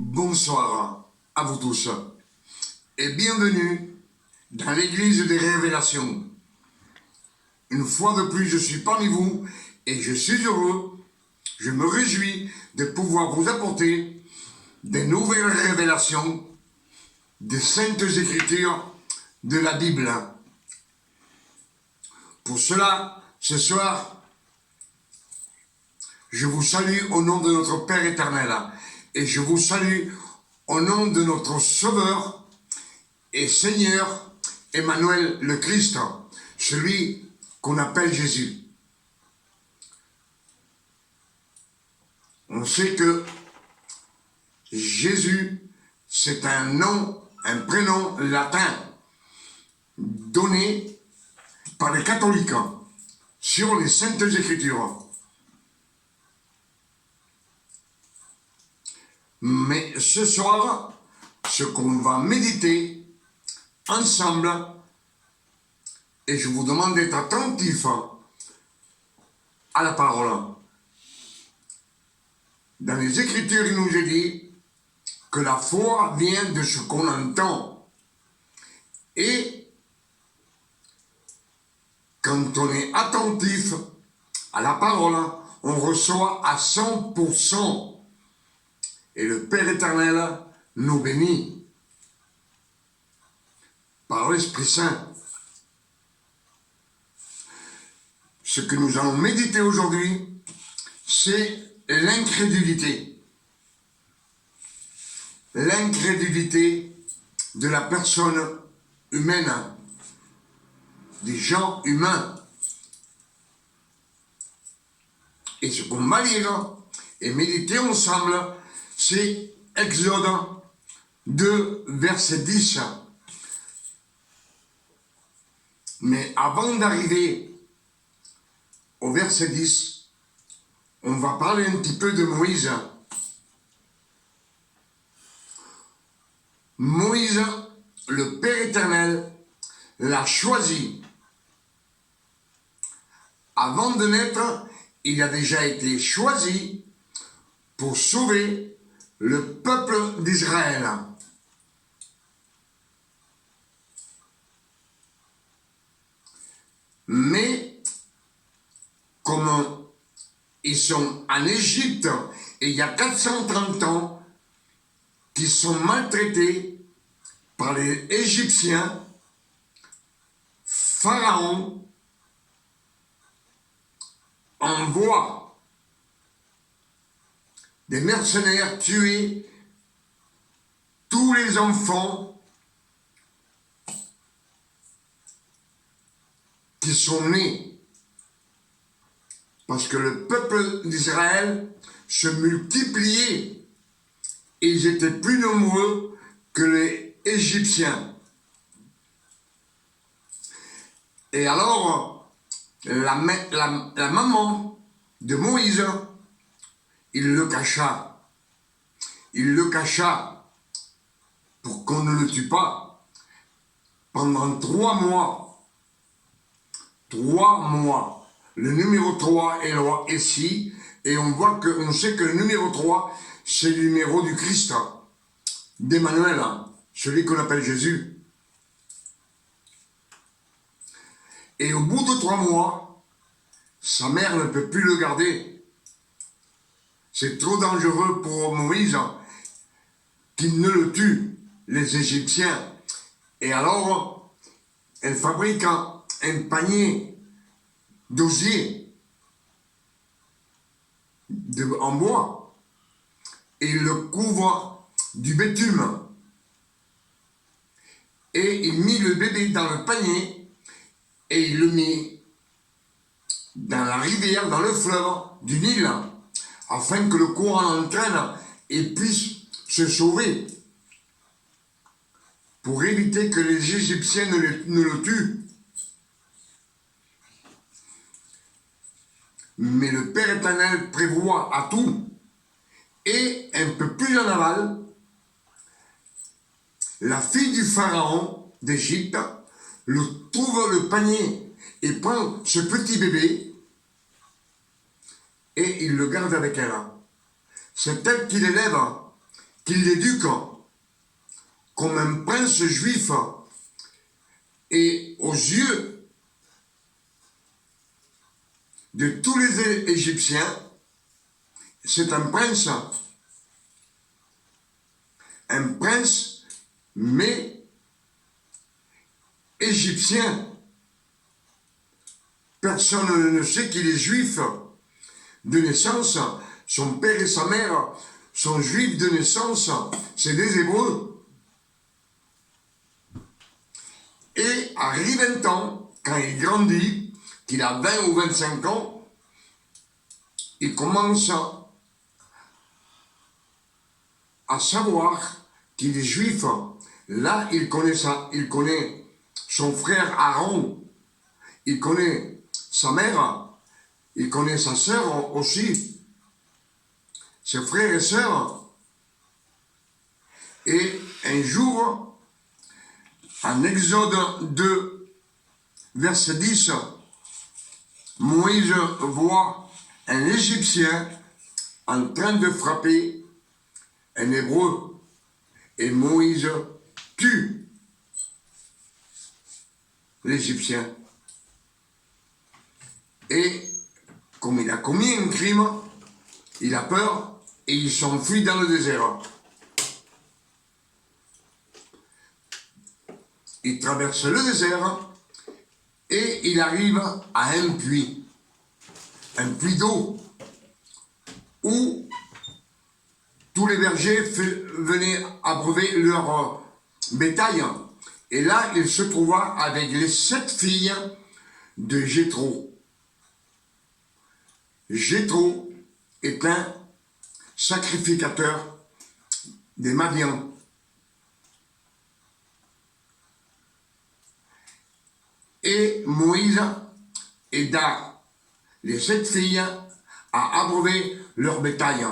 Bonsoir à vous tous et bienvenue dans l'église des révélations. Une fois de plus, je suis parmi vous et je suis heureux, je me réjouis de pouvoir vous apporter des nouvelles révélations des saintes écritures de la Bible. Pour cela, ce soir, je vous salue au nom de notre Père éternel et je vous salue au nom de notre Sauveur et Seigneur Emmanuel le Christ, celui qu'on appelle Jésus. On sait que Jésus, c'est un nom, un prénom latin donné par les catholiques sur les Saintes Écritures. Mais ce soir, ce qu'on va méditer ensemble, et je vous demande d'être attentif à la parole. Dans les Écritures, il nous est dit que la foi vient de ce qu'on entend. Et quand on est attentif à la parole, on reçoit à 100%. Et le Père éternel nous bénit par l'Esprit Saint. Ce que nous allons méditer aujourd'hui, c'est l'incrédulité. L'incrédulité de la personne humaine, des gens humains. Et ce qu'on va lire et méditer ensemble, c'est Exode 2, verset 10. Mais avant d'arriver au verset 10, on va parler un petit peu de Moïse. Moïse, le Père éternel, l'a choisi. Avant de naître, il a déjà été choisi pour sauver le peuple d'Israël. Mais, comme ils sont en Égypte, et il y a 430 ans, qu'ils sont maltraités par les Égyptiens, Pharaon envoie des mercenaires tuer tous les enfants qui sont nés. Parce que le peuple d'Israël se multipliait et ils étaient plus nombreux que les Égyptiens. Et alors, la maman de Moïse, il le cacha. Il le cacha pour qu'on ne le tue pas pendant 3 mois. 3 mois. Le numéro 3 est ici, et on sait que le numéro 3, c'est le numéro du Christ, d'Emmanuel, celui qu'on appelle Jésus. Et au bout de 3 mois, sa mère ne peut plus le garder. C'est trop dangereux pour Moïse qu'il ne le tue, les Égyptiens. Et alors, elle fabrique un panier d'osier en bois et il le couvre du bitume. Et il mit le bébé dans le panier et il le mit dans la rivière, dans le fleuve du Nil, afin que le courant l'entraîne et puisse se sauver, pour éviter que les Égyptiens ne le tuent. Mais le Père éternel prévoit à tout. Et un peu plus en aval, la fille du pharaon d'Égypte trouve le panier et prend ce petit bébé et il le garde avec elle. C'est elle qui l'élève, qu'il l'éduque comme un prince juif, et aux yeux de tous les Égyptiens, c'est un prince, mais égyptien. Personne ne sait qu'il est juif de naissance. Son père et sa mère sont juifs de naissance. C'est des Hébreux. Et arrive un temps, quand il grandit, qu'il a 20 ou 25 ans, il commence à savoir qu'il est juif. Là, il connaît son frère Aaron, il connaît sa mère, il connaît sa sœur aussi, ses frères et sœurs. Et un jour, en Exode 2, verset 10, Moïse voit un Égyptien en train de frapper un Hébreu. Et Moïse tue l'Égyptien. Et comme il a commis un crime, il a peur et il s'enfuit dans le désert. Il traverse le désert et il arrive à un puits d'eau, où tous les bergers venaient abreuver leur bétail. Et là, il se trouva avec les 7 filles de Jéthro. Jéthro est un sacrificateur des Madians. Et Moïse aida les 7 filles à abreuver leur bétail.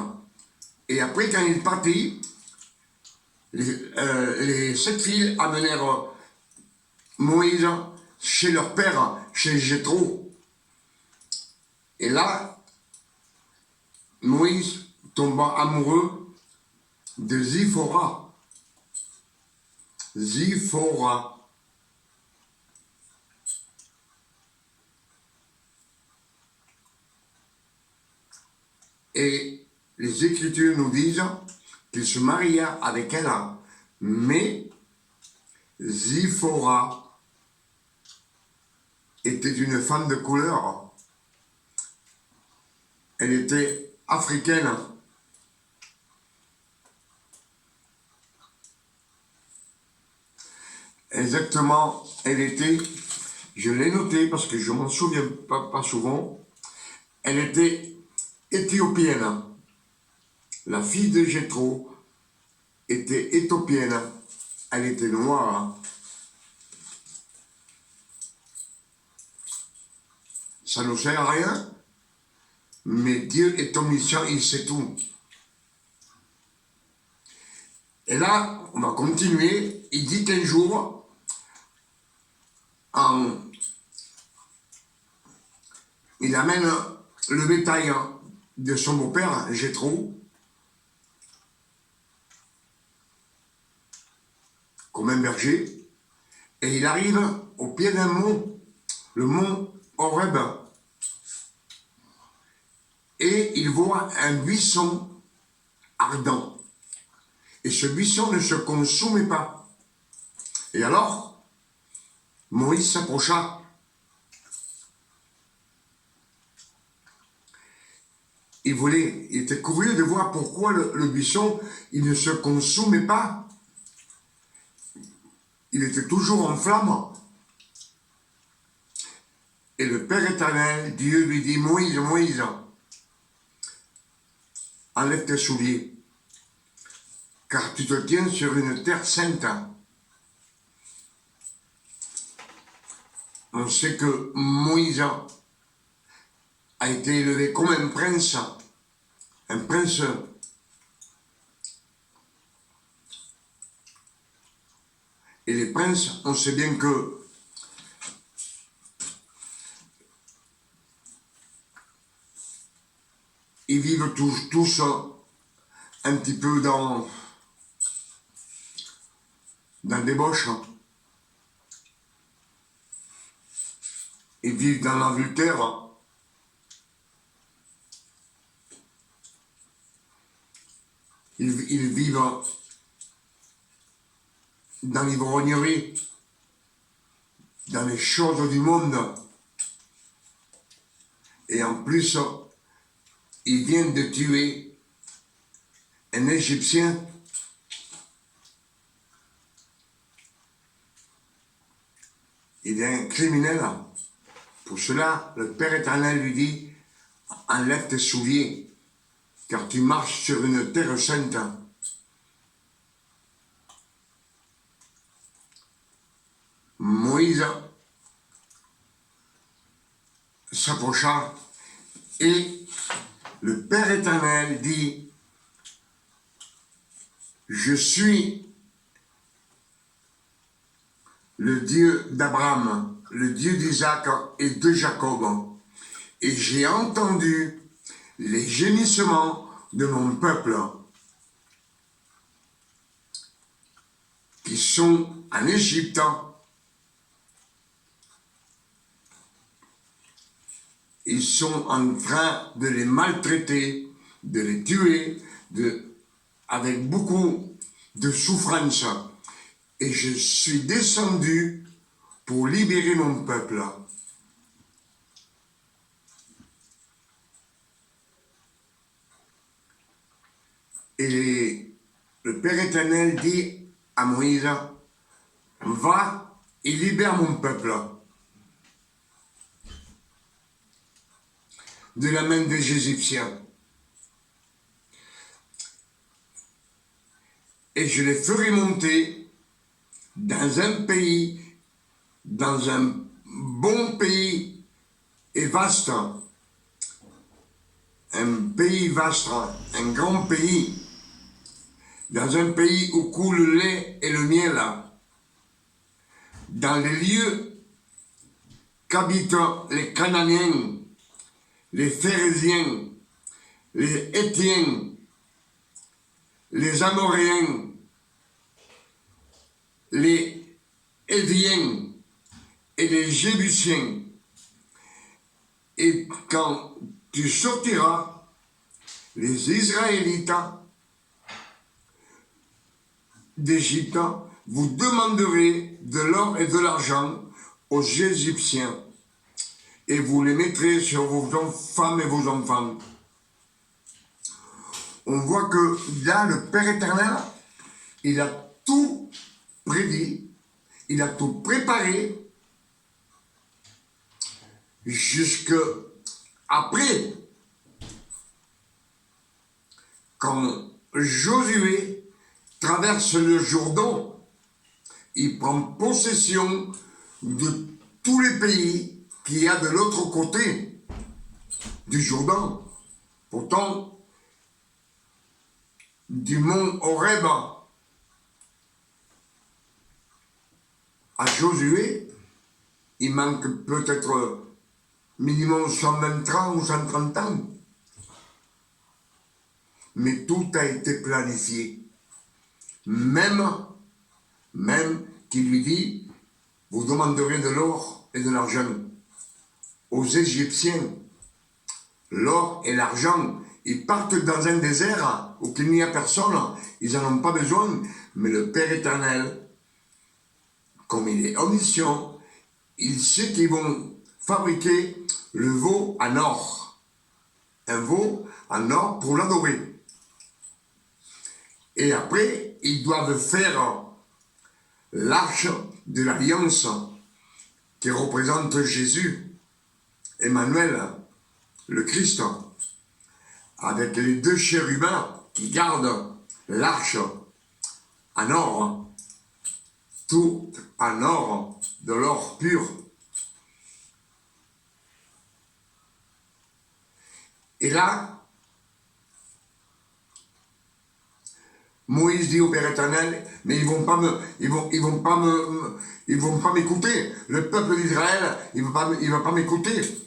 Et après, quand il partit, les 7 filles amenèrent Moïse chez leur père, chez Jéthro. Et là, Moïse tomba amoureux de Zipporah. Et les Écritures nous disent qu'il se maria avec elle, mais Zipporah était une femme de couleur. Elle était africaine. Exactement, elle était, je l'ai noté parce que je ne m'en souviens pas souvent, elle était éthiopienne. La fille de Jéthro était éthiopienne. Elle était noire. Ça ne sert à rien, mais Dieu est omniscient, il sait tout. Et là, on va continuer. Il dit qu'un jour, il amène le bétail de son beau-père, Jéthro, comme un berger, et il arrive au pied d'un mont, le mont Horeb, et il voit un buisson ardent. Et ce buisson ne se consumait pas. Et alors, Moïse s'approcha. Il était curieux de voir pourquoi le buisson, il ne se consumait pas. Il était toujours en flamme. Et le Père éternel, Dieu lui dit, Moïse, Moïse, enlève tes souliers, car tu te tiens sur une terre sainte. On sait que Moïse a été élevé comme un prince. Un prince. Et les princes, on sait bien que ils vivent tous un petit peu dans dans des boches. Ils vivent dans l'adultère. Ils vivent dans l'ivrognerie, dans les choses du monde. Et en plus, ils viennent de tuer un Égyptien. Il est un criminel. Pour cela, le Père éternel lui dit, enlève tes souliers, car tu marches sur une terre sainte. Moïse s'approcha et le Père éternel dit, je suis le Dieu d'Abraham, le Dieu d'Isaac et de Jacob, et j'ai entendu les gémissements de mon peuple qui sont en Égypte. Ils sont en train de les maltraiter, de les tuer, avec beaucoup de souffrance. Et je suis descendu pour libérer mon peuple. Et le Père éternel dit à Moïse, va et libère mon peuple de la main des Égyptiens. Et je les ferai monter dans un pays, dans un bon pays et vaste, un pays vaste, un grand pays, dans un pays où coule le lait et le miel, dans les lieux qu'habitent les Cananéens, les Phérésiens, les Hétiens, les Amoréens, les Héviens et les Jébusiens. Et quand tu sortiras, les Israélites d'Égypte, vous demanderez de l'or et de l'argent aux Égyptiens, et vous les mettrez sur vos femmes et vos enfants. On voit que là, le Père éternel, il a tout prédit, il a tout préparé, jusque après, quand Josué traverse le Jourdain, il prend possession de tous les pays qu'il y a de l'autre côté du Jourdain. Pourtant, du mont Horeb à Josué, il manque peut-être minimum 120 ans ou 130 ans. Mais tout a été planifié. Même qu'il lui dit, vous demanderez de l'or et de l'argent aux Égyptiens. L'or et l'argent, ils partent dans un désert où il n'y a personne, ils n'en ont pas besoin, mais le Père éternel, comme il est omniscient, il sait qu'ils vont fabriquer le veau en or. Un veau en or pour l'adorer. Et après, ils doivent faire l'arche de l'alliance qui représente Jésus, Emmanuel, le Christ, avec les deux chérubins qui gardent l'arche en or, tout en or, de l'or pur. Et là, Moïse dit au Père éternel, mais ils vont pas m'écouter. Le peuple d'Israël, il va pas m'écouter.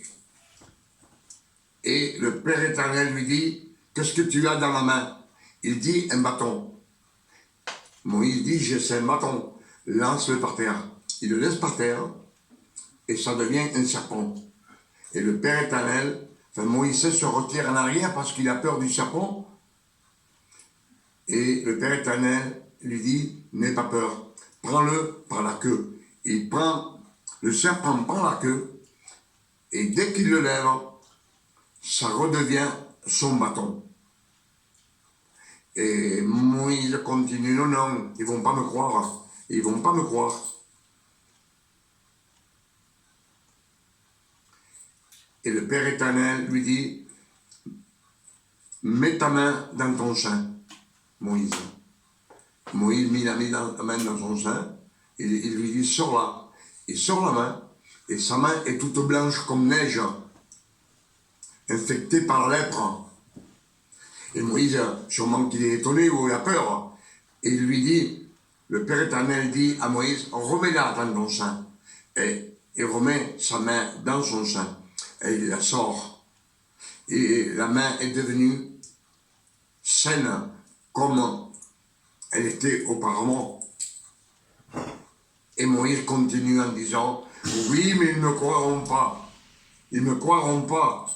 Et le Père éternel lui dit, qu'est-ce que tu as dans la main? Il dit, un bâton. Moïse dit, j'ai un bâton. lance-le par terre. Il le laisse par terre et ça devient un serpent. Et le Père éternel, Moïse se retire en arrière parce qu'il a peur du serpent. Et le Père éternel lui dit, n'aie pas peur, prends-le par la queue. Il prend le serpent par la queue et dès qu'il le lève, ça redevient son bâton. Et Moïse continue, non, non, ils vont pas me croire, ils vont pas me croire. Et le Père éternel lui dit, mets ta main dans ton sein, Moïse. Moïse mit la main dans son sein, et il lui dit, sors là. Il sort la main, et sa main est toute blanche comme neige, infectée par la lèpre. Et Moïse, sûrement qu'il est étonné ou il a peur, et il lui dit, le Père éternel dit à Moïse, remets-la dans ton sein. Et il remet sa main dans son sein, et il la sort. Et la main est devenue saine, comme elle était auparavant. Et Moïse continue en disant, oui, mais ils ne croiront pas. Ils ne croiront pas.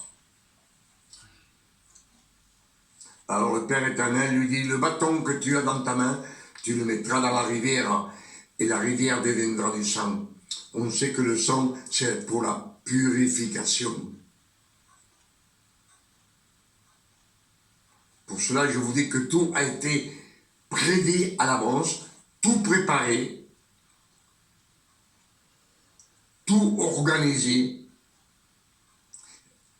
Alors le Père éternel lui dit, le bâton que tu as dans ta main, tu le mettras dans la rivière, et la rivière deviendra du sang. On sait que le sang, c'est pour la purification. Pour cela, je vous dis que tout a été prédit à l'avance, tout préparé, tout organisé.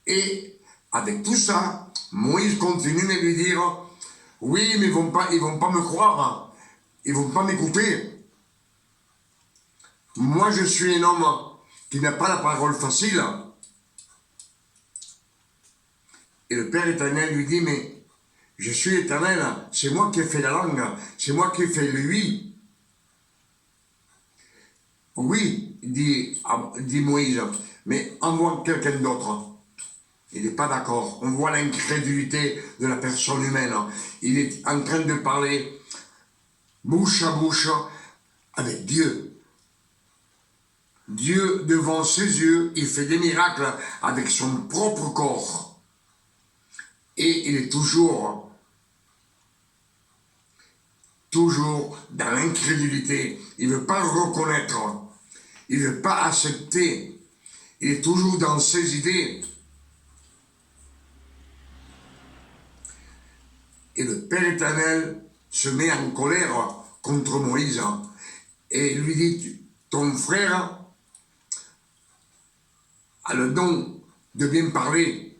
Et avec tout ça, Moïse continue de lui dire, oui, mais ils vont pas me croire, ils vont pas m'écouter. Moi, je suis un homme qui n'a pas la parole facile. Et le Père éternel lui dit, mais je suis éternel, c'est moi qui ai fait la langue, c'est moi qui ai fait le oui. Oui, dit Moïse, mais envoie quelqu'un d'autre. Il n'est pas d'accord. On voit l'incrédulité de la personne humaine. Il est en train de parler bouche à bouche avec Dieu. Dieu, devant ses yeux, il fait des miracles avec son propre corps. Et il est toujours dans l'incrédulité. Il ne veut pas reconnaître. Il ne veut pas accepter. Il est toujours dans ses idées. Et le Père éternel se met en colère contre Moïse et lui dit, ton frère a le don de bien parler,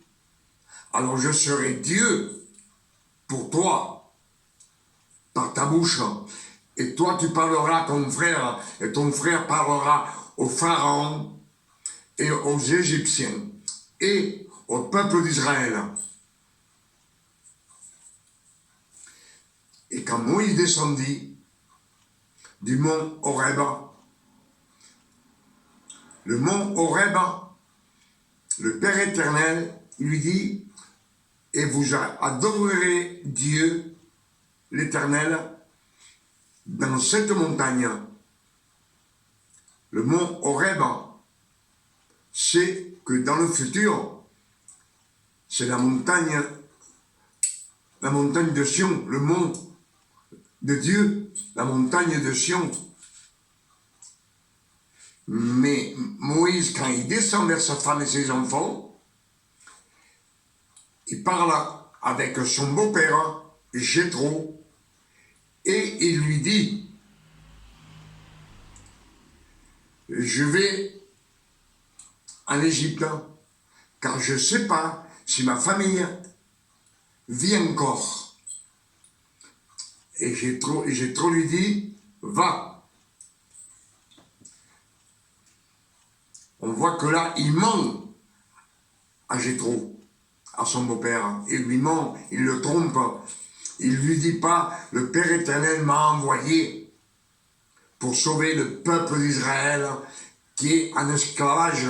alors je serai Dieu pour toi, par ta bouche, et toi tu parleras à ton frère, et ton frère parlera au Pharaon et aux Égyptiens et au peuple d'Israël. Et quand Moïse descendit du mont Horeb, le mont Horeb, le Père éternel lui dit, et vous adorerez Dieu, l'éternel, dans cette montagne. Le mont Horeb, c'est que dans le futur, c'est la montagne de Sion, le mont de Dieu, la montagne de Sion. Mais Moïse, quand il descend vers sa femme et ses enfants, il parle avec son beau-père, Jéthro, et il lui dit, je vais en Égypte, car je ne sais pas si ma famille vit encore. Et Jéthro lui dit, va. On voit que là, il ment à Jéthro, à son beau-père. Il lui ment, il le trompe. Il ne lui dit pas, le Père éternel m'a envoyé pour sauver le peuple d'Israël qui est en esclavage.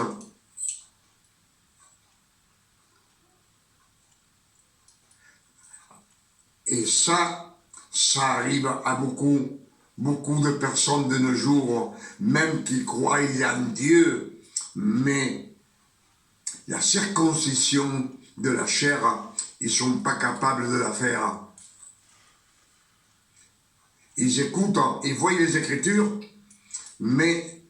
Et ça arrive à beaucoup beaucoup de personnes de nos jours, même qui croient en Dieu, mais la circoncision de la chair, ils ne sont pas capables de la faire. Ils écoutent, ils voient les Écritures, mais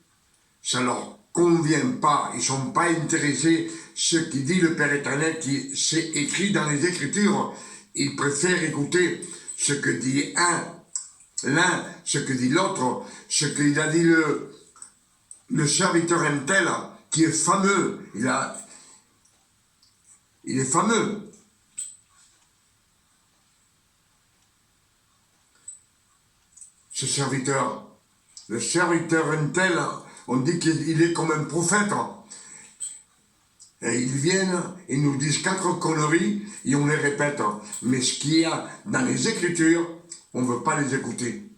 ça ne leur convient pas. Ils ne sont pas intéressés. Ce qui dit le Père éternel, qui c'est écrit dans les Écritures, ils préfèrent écouter ce que dit l'un, ce que dit l'autre, ce qu'il a dit le serviteur un tel, qui est fameux. Il est fameux. Ce serviteur, le serviteur un tel, on dit qu'il est comme un prophète. Et ils viennent, ils nous disent 4 conneries et on les répète. Mais ce qu'il y a dans les Écritures, on ne veut pas les écouter.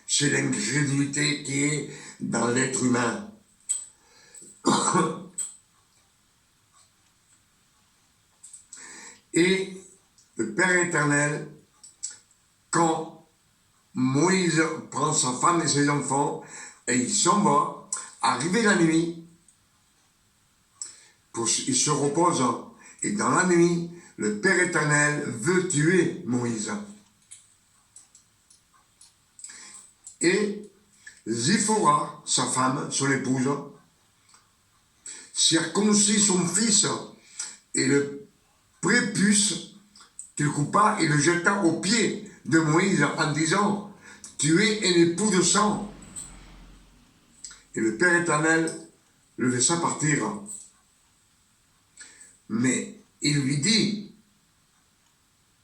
C'est l'incrédulité qui est dans l'être humain. Et le Père éternel, quand Moïse prend sa femme et ses enfants, et il s'en va, arrivé la nuit, il se repose, et dans la nuit, le Père éternel veut tuer Moïse. Et Zipporah, sa femme, son épouse, circoncit son fils, et le prépuce qu'il coupa et le jeta aux pieds de Moïse en disant « Tu es un époux de sang ». Et le Père éternel le laissa partir. Mais il lui dit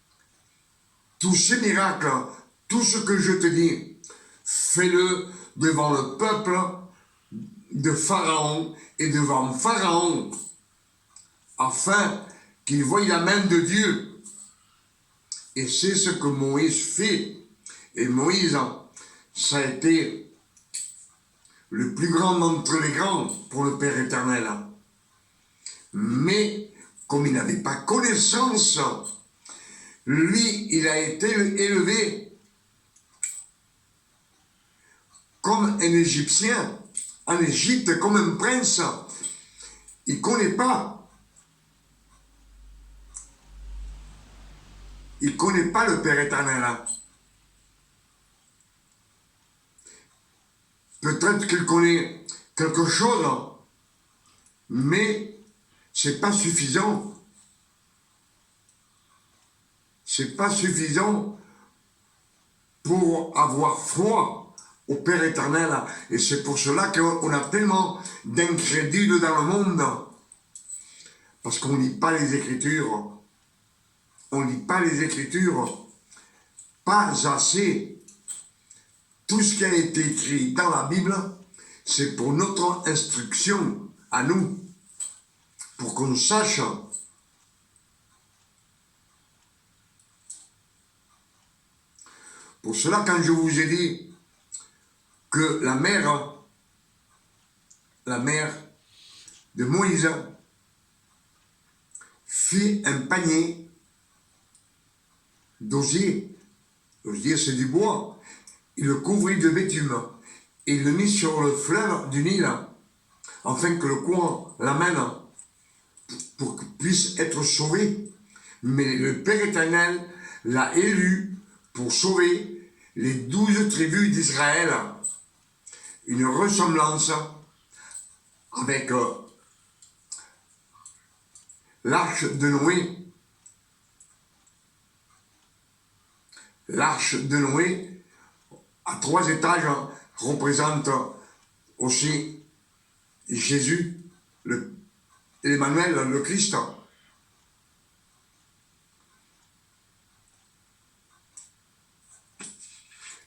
« Tous ces miracles, tout ce que je te dis, fais-le devant le peuple de Pharaon et devant Pharaon, afin qu'il voie la main de Dieu. » Et c'est ce que Moïse fait. Et Moïse, ça a été le plus grand d'entre les grands pour le Père éternel. Mais, comme il n'avait pas connaissance, lui, il a été élevé comme un Égyptien, en Égypte, comme un prince. Il ne connaît pas. Il ne connaît pas le Père éternel. Peut-être qu'il connaît quelque chose, mais ce n'est pas suffisant. Ce n'est pas suffisant pour avoir foi au Père éternel. Et c'est pour cela qu'on a tellement d'incrédules dans le monde. Parce qu'on ne lit pas les Écritures. On ne lit pas les Écritures. Pas assez. Tout ce qui a été écrit dans la Bible, c'est pour notre instruction à nous. Pour qu'on sache. Pour cela, quand je vous ai dit que la mère de Moïse fit un panier d'osier. L'osier, c'est du bois. Il le couvrit de bitume et il le mit sur le fleuve du Nil, afin que le courant l'amène pour qu'il puisse être sauvé. Mais le Père éternel l'a élu pour sauver les 12 tribus d'Israël. Une ressemblance avec l'arche de Noé. L'arche de Noé, à 3 étages, représente aussi Jésus, l'Emmanuel, le Christ.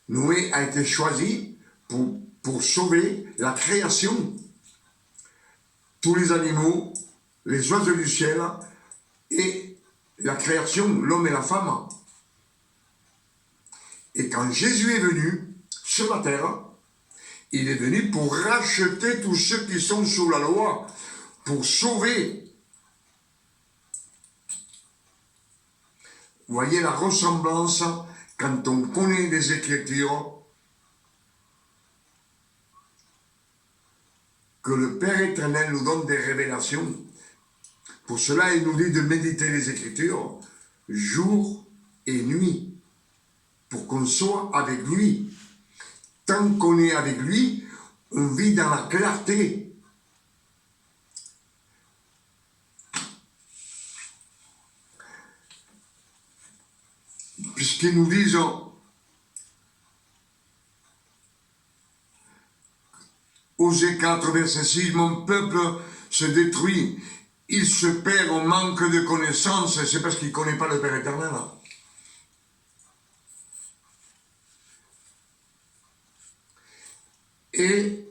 Noé a été choisi pour sauver la création. Tous les animaux, les oiseaux du ciel et la création, l'homme et la femme. Et quand Jésus est venu sur la terre, il est venu pour racheter tous ceux qui sont sous la loi, pour sauver. Voyez la ressemblance quand on connaît les Écritures, que le Père éternel nous donne des révélations. Pour cela, il nous dit de méditer les Écritures jour et nuit, pour qu'on soit avec lui. Tant qu'on est avec lui, on vit dans la clarté. Puisqu'ils nous disent Osée 4, verset 6, mon peuple se détruit, il se perd au manque de connaissances, c'est parce qu'il ne connaît pas le Père éternel. Et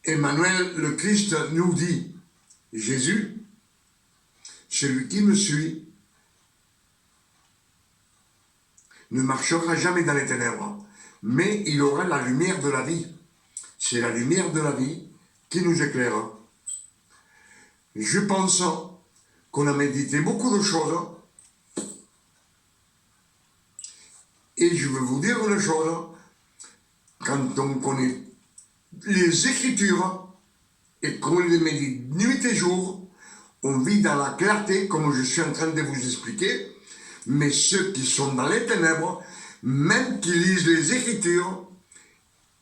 Emmanuel, le Christ, nous dit, Jésus, celui qui me suit, ne marchera jamais dans les ténèbres, mais il aura la lumière de la vie. C'est la lumière de la vie qui nous éclaire. Je pense qu'on a médité beaucoup de choses, et je veux vous dire une chose, quand on connaît les Écritures, et qu'on les médite nuit et jour, on vit dans la clarté, comme je suis en train de vous expliquer, mais ceux qui sont dans les ténèbres, même qui lisent les Écritures,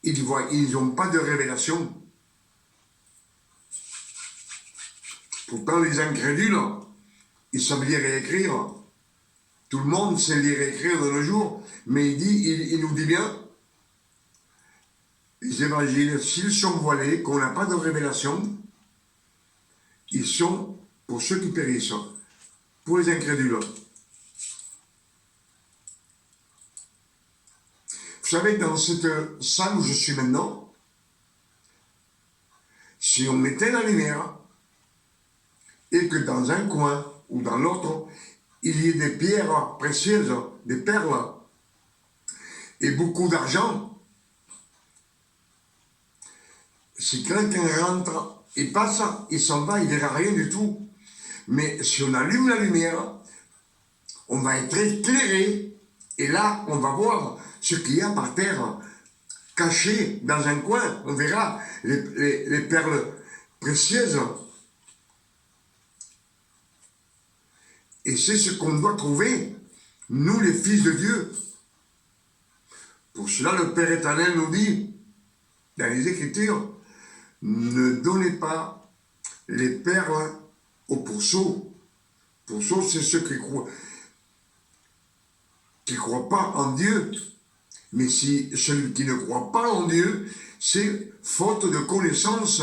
ils n'ont pas de révélation. Pourtant, les incrédules, ils savent lire et écrire. Tout le monde sait lire et écrire de nos jours, mais il nous dit bien, les évangiles, s'ils sont voilés, qu'on n'a pas de révélation, ils sont pour ceux qui périssent, pour les incrédules. Vous savez, dans cette salle où je suis maintenant, si on mettait la lumière et que dans un coin ou dans l'autre, il y ait des pierres précieuses, des perles et beaucoup d'argent, si quelqu'un rentre, il passe, il s'en va, il ne verra rien du tout. Mais si on allume la lumière, on va être éclairé et là, on va voir ce qu'il y a par terre, caché dans un coin. On verra les perles précieuses. Et c'est ce qu'on doit trouver, nous les fils de Dieu. Pour cela, le Père éternel nous dit, dans les Écritures, ne donnez pas les perles aux pourceaux. Pourceaux, c'est ceux qui croient pas en Dieu. Mais si celui qui ne croit pas en Dieu, c'est faute de connaissance.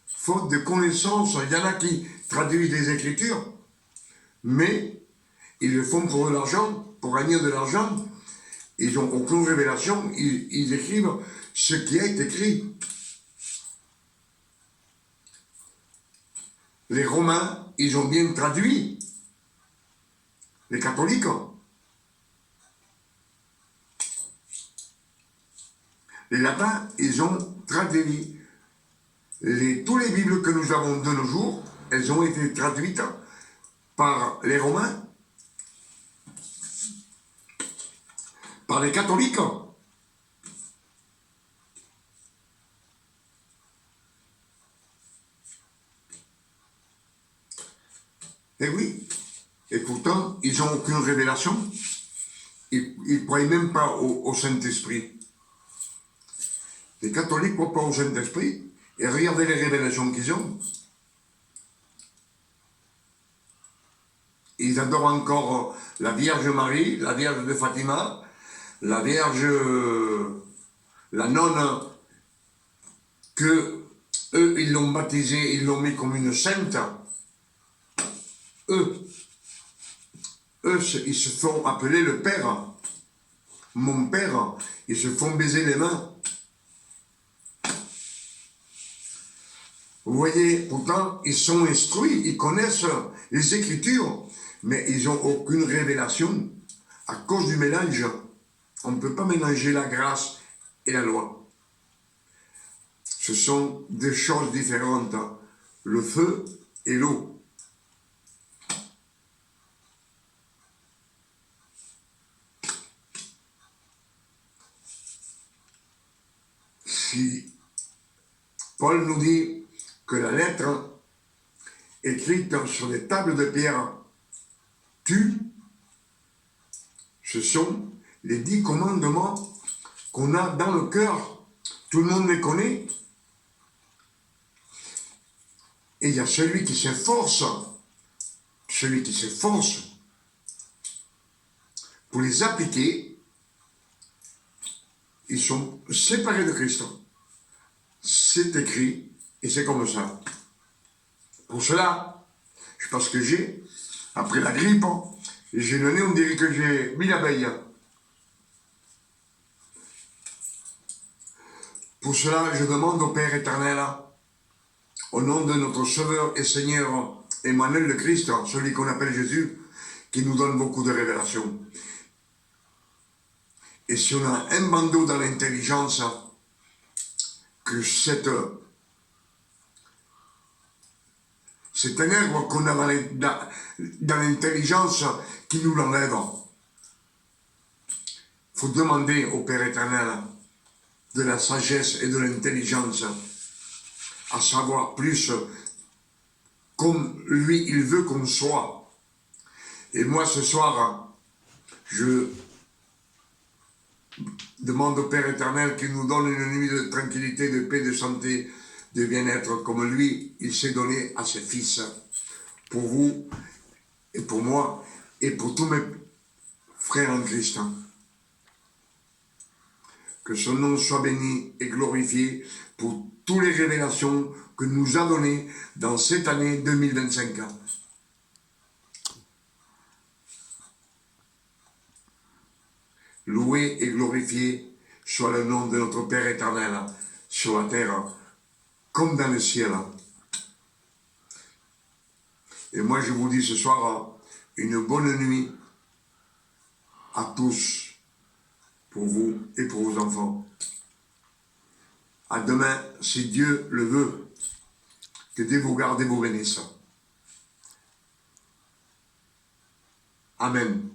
Faute de connaissance. Il y en a qui traduisent les Écritures, mais ils le font pour de l'argent, pour gagner de l'argent. Ils n'ont aucune révélation. Ils écrivent ce qui est écrit. Les Romains, ils ont bien traduit. Les catholiques. Les latins, ils ont traduit. Tous les Bibles que nous avons de nos jours, elles ont été traduites par les Romains, par les catholiques. Et oui, et pourtant, ils n'ont aucune révélation. Ils ne croient même pas au Saint-Esprit. Les catholiques ne croient pas au Saint-Esprit, et regardez les révélations qu'ils ont. Ils adorent encore la Vierge Marie, la Vierge de Fatima, la Vierge, la nonne, que eux, ils l'ont baptisée, ils l'ont mis comme une sainte. Eux, ils se font appeler le Père. Mon Père, ils se font baiser les mains. Vous voyez, pourtant, ils sont instruits, ils connaissent les Écritures, mais ils n'ont aucune révélation à cause du mélange. On ne peut pas mélanger la grâce et la loi. Ce sont des choses différentes, le feu et l'eau. Si Paul nous dit que la lettre écrite sur des tables de pierre tue, ce sont les 10 commandements qu'on a dans le cœur. Tout le monde les connaît. Et il y a celui qui s'efforce pour les appliquer, ils sont séparés de Christ. C'est écrit et c'est comme ça. Pour cela, je sais pas ce que j'ai, après la grippe, j'ai le nez, on dirait que j'ai 1000 abeilles. Pour cela, je demande au Père éternel, au nom de notre Sauveur et Seigneur Emmanuel le Christ, celui qu'on appelle Jésus, qui nous donne beaucoup de révélations. Et si on a un bandeau dans l'intelligence, que cet ténèbre qu'on a dans l'intelligence qui nous l'enlève. Il faut demander au Père éternel de la sagesse et de l'intelligence, à savoir plus comme lui, il veut qu'on soit. Et moi, ce soir, je demande au Père éternel qu'il nous donne une nuit de tranquillité, de paix, de santé, de bien-être, comme lui, il s'est donné à ses fils. Pour vous, et pour moi, et pour tous mes frères en Christ. Que son nom soit béni et glorifié pour toutes les révélations que nous a données dans cette année 2025. Loué et glorifié soit le nom de notre Père éternel sur la terre comme dans le ciel. Et moi je vous dis ce soir une bonne nuit à tous, pour vous et pour vos enfants. À demain, si Dieu le veut. Que Dieu vous garde et vous bénisse. Amen.